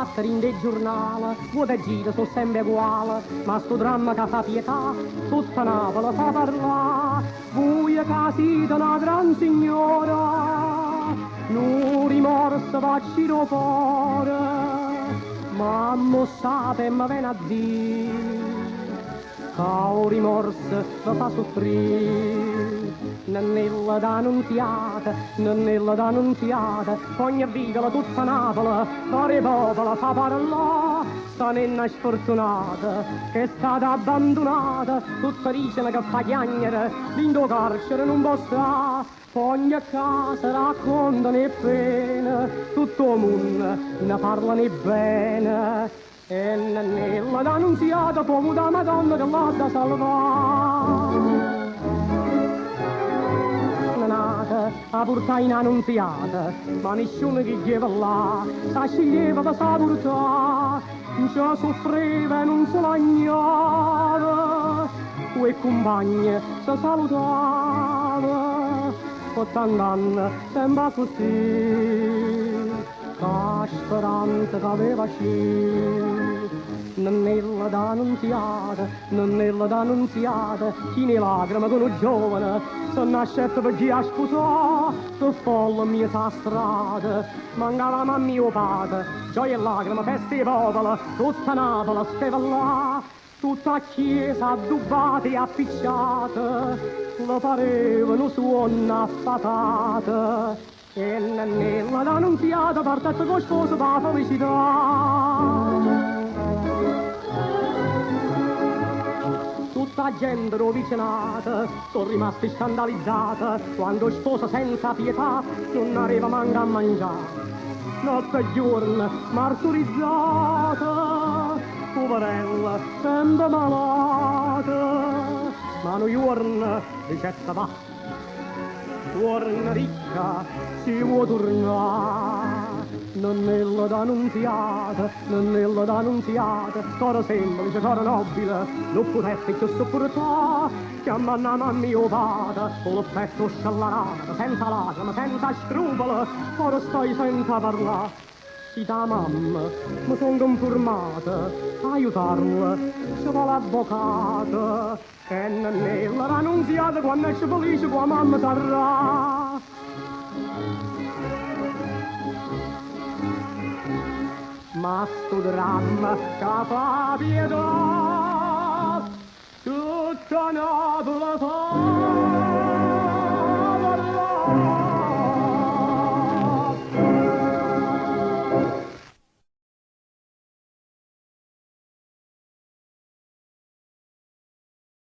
carattere in dei giornali, vuote gite sono sempre uguali, ma sto dramma che fa pietà, tutta Napoli fa parlare, voi che siete una gran signora, non rimorso facci lo cuore, ma mo sapete e mi viene a dire, che un rimorso mi fa soffrire. Nannella d'annunziata, ogni vigola tutta Napoli, pare popola fa parlare, sta nenna sfortunata, che è stata abbandonata, tutta dicono che fa chiagnere, dentro carcere non può stare, ogni casa raccontano e pena, tutto il mondo ne parlano bene, e nella d'annunziata, poco da Madonna che l'ha da salvare. A portare in annunziata, ma nessuno che chiede là, sa sceglieva da sa portare, non ci soffriva e non se lagnava, quei compagni si salutava, 80 anni sembra così, che speranza che aveva scelto. Nannella d'annunziata, chi ne lacrime con un giovane, se nasce per chi ha sposato, che folla mia sa strada, mancava mamma mio padre, gioia e lacrime, feste e popolo, tutta Napoli stava là, tutta chiesa addobbata e appicciata, lo parevano suona affatata, e nannella d'annunziata partette con sposo da felicità. Tutta gente rovvicinata, sono rimasti scandalizzata, quando sposa senza pietà non arriva manca a mangiare. Notte e giorno martirizzata, poverella sempre malata, ma un giorno ricetta va, torna ricca, si vuole tornare. Nannella d'annunziata, coro semplice, coro nobile, non potesse più sopportare, chiamando a mamma mio padre, con lo petto scellerato, senza lacrime, senza scrupoli, ora stai senza parlare. Sì, da mamma, mi son conformata, aiutarla, ci vuole l'avvocato, e nannella d'annunziata, quando esce felice, qua mamma sarà. Ma sto dramma che fa pietà, tutta Napoli fa